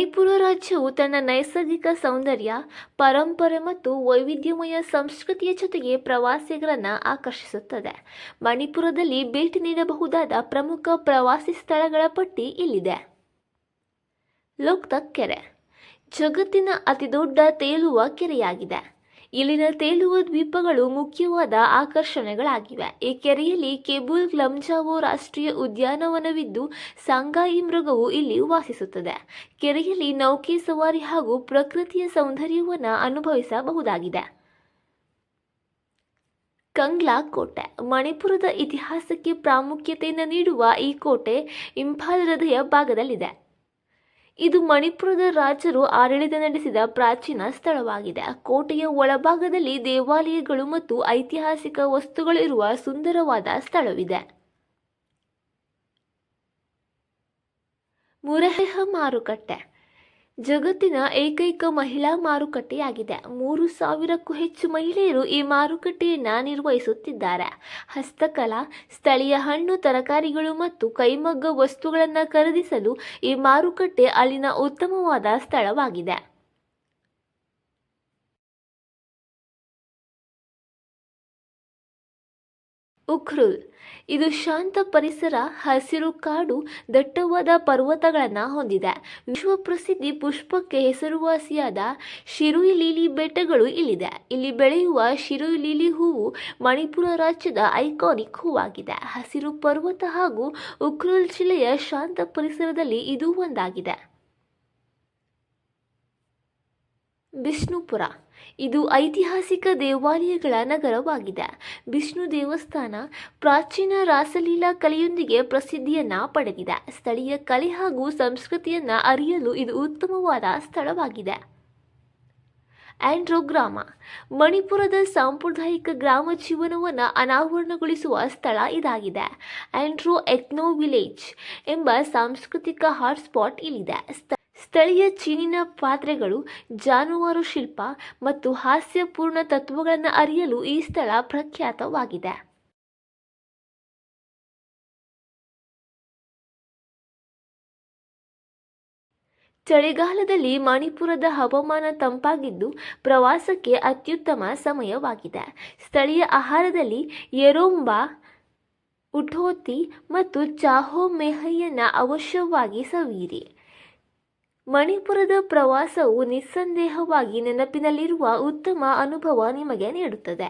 ಮಣಿಪುರ ರಾಜ್ಯವು ತನ್ನ ನೈಸರ್ಗಿಕ ಸೌಂದರ್ಯ, ಪರಂಪರೆ ಮತ್ತು ವೈವಿಧ್ಯಮಯ ಸಂಸ್ಕೃತಿಯ ಜೊತೆಗೆ ಪ್ರವಾಸಿಗರನ್ನು ಆಕರ್ಷಿಸುತ್ತದೆ. ಮಣಿಪುರದಲ್ಲಿ ಭೇಟಿ ನೀಡಬಹುದಾದ ಪ್ರಮುಖ ಪ್ರವಾಸಿ ಸ್ಥಳಗಳ ಪಟ್ಟಿ ಇಲ್ಲಿದೆ. ಲೋಕ್ತಕ್ ಕೆರೆ ಜಗತ್ತಿನ ಅತಿದೊಡ್ಡ ತೇಲುವ ಕೆರೆಯಾಗಿದೆ. ಇಲ್ಲಿನ ತೇಲುವ ದ್ವೀಪಗಳು ಮುಖ್ಯವಾದ ಆಕರ್ಷಣೆಗಳಾಗಿವೆ. ಈ ಕೆರೆಯಲ್ಲಿ ಕೇಬುಲ್ ಲಮ್ಜಾವೋ ರಾಷ್ಟ್ರೀಯ ಉದ್ಯಾನವನವಿದ್ದು, ಸಾಂಗಾಯಿ ಮೃಗವು ಇಲ್ಲಿ ವಾಸಿಸುತ್ತದೆ. ಕೆರೆಯಲ್ಲಿ ನೌಕೆ ಸವಾರಿ ಹಾಗೂ ಪ್ರಕೃತಿಯ ಸೌಂದರ್ಯವನ್ನು ಅನುಭವಿಸಬಹುದಾಗಿದೆ. ಕಂಗ್ಲಾ ಕೋಟೆ ಮಣಿಪುರದ ಇತಿಹಾಸಕ್ಕೆ ಪ್ರಾಮುಖ್ಯತೆಯನ್ನು ನೀಡುವ ಈ ಕೋಟೆ ಇಂಫಾಲ್ ಹೃದಯ ಭಾಗದಲ್ಲಿದೆ. ಇದು ಮಣಿಪುರದ ರಾಜರು ಆಡಳಿತ ನಡೆಸಿದ ಪ್ರಾಚೀನ ಸ್ಥಳವಾಗಿದೆ. ಕೋಟೆಯ ಒಳಭಾಗದಲ್ಲಿ ದೇವಾಲಯಗಳು ಮತ್ತು ಐತಿಹಾಸಿಕ ವಸ್ತುಗಳು ಇರುವ ಸುಂದರವಾದ ಸ್ಥಳವಿದೆ. ಮುರಹೆಹ ಮಾರುಕಟ್ಟೆ ಜಗತ್ತಿನ ಏಕೈಕ ಮಹಿಳಾ ಮಾರುಕಟ್ಟೆಯಾಗಿದೆ. 3,000ಕ್ಕೂ ಹೆಚ್ಚು ಮಹಿಳೆಯರು ಈ ಮಾರುಕಟ್ಟೆಯನ್ನು ನಿರ್ವಹಿಸುತ್ತಿದ್ದಾರೆ. ಹಸ್ತಕಲಾ, ಸ್ಥಳೀಯ ಹಣ್ಣು ತರಕಾರಿಗಳು ಮತ್ತು ಕೈಮಗ್ಗ ವಸ್ತುಗಳನ್ನು ಖರೀದಿಸಲು ಈ ಮಾರುಕಟ್ಟೆ ಅಲ್ಲಿನ ಉತ್ತಮವಾದ ಸ್ಥಳವಾಗಿದೆ. ಉಖ್ರುಲ್ ಇದು ಶಾಂತ ಪರಿಸರ, ಹಸಿರು ಕಾಡು, ದಟ್ಟವಾದ ಪರ್ವತಗಳನ್ನು ಹೊಂದಿದೆ. ವಿಶ್ವಪ್ರಸಿದ್ಧಿ ಪುಷ್ಪಕ್ಕೆ ಹೆಸರುವಾಸಿಯಾದ ಶಿರುಯಿ ಲೀಲಿ ಬೆಟ್ಟಗಳು ಇಲ್ಲಿದೆ. ಇಲ್ಲಿ ಬೆಳೆಯುವ ಶಿರುಯಿ ಲೀಲಿ ಹೂವು ಮಣಿಪುರ ರಾಜ್ಯದ ಐಕಾನಿಕ್ ಹೂವಾಗಿದೆ. ಹಸಿರು ಪರ್ವತ ಹಾಗೂ ಉಖ್ರುಲ್ ಜಿಲ್ಲೆಯ ಶಾಂತ ಪರಿಸರದಲ್ಲಿ ಇದು ಒಂದಾಗಿದೆ. ಬಿಷ್ಣುಪುರ ಇದು ಐತಿಹಾಸಿಕ ದೇವಾಲಯಗಳ ನಗರವಾಗಿದೆ. ಬಿಷ್ಣು ದೇವಸ್ಥಾನ ಪ್ರಾಚೀನ ರಾಸಲೀಲಾ ಕಲೆಯೊಂದಿಗೆ ಪ್ರಸಿದ್ಧಿಯನ್ನು ಪಡೆದಿದೆ. ಸ್ಥಳೀಯ ಕಲೆ ಹಾಗೂ ಸಂಸ್ಕೃತಿಯನ್ನು ಅರಿಯಲು ಇದು ಉತ್ತಮವಾದ ಸ್ಥಳವಾಗಿದೆ. ಆಂಡ್ರೋ ಗ್ರಾಮ ಮಣಿಪುರದ ಸಾಂಪ್ರದಾಯಿಕ ಗ್ರಾಮ ಜೀವನವನ್ನು ಅನಾವರಣಗೊಳಿಸುವ ಸ್ಥಳ ಇದಾಗಿದೆ. ಆಂಡ್ರೋ ಎಥ್ನೋ ವಿಲೇಜ್ ಎಂಬ ಸಾಂಸ್ಕೃತಿಕ ಹಾಟ್ಸ್ಪಾಟ್ ಇಲ್ಲಿದೆ. ಸ್ಥಳೀಯ ಚೀನಿನ ಪಾತ್ರೆಗಳು, ಜಾನುವಾರು ಶಿಲ್ಪ ಮತ್ತು ಹಾಸ್ಯಪೂರ್ಣ ತತ್ವಗಳನ್ನು ಅರಿಯಲು ಈ ಸ್ಥಳ ಪ್ರಖ್ಯಾತವಾಗಿದೆ. ಚಳಿಗಾಲದಲ್ಲಿ ಮಣಿಪುರದ ಹವಾಮಾನ ತಂಪಾಗಿದ್ದು ಪ್ರವಾಸಕ್ಕೆ ಅತ್ಯುತ್ತಮ ಸಮಯವಾಗಿದೆ. ಸ್ಥಳೀಯ ಆಹಾರದಲ್ಲಿ ಯೆರೋಂಬಾ, ಉಠೋತಿ ಮತ್ತು ಚಾಹೋ ಮೆಹೈಯನ್ನು ಅವಶ್ಯವಾಗಿ ಸವಿಯಿರಿ. ಮಣಿಪುರದ ಪ್ರವಾಸವು ನಿಸ್ಸಂದೇಹವಾಗಿ ನೆನಪಿನಲ್ಲಿರುವ ಉತ್ತಮ ಅನುಭವ ನಿಮಗೆ ನೀಡುತ್ತದೆ.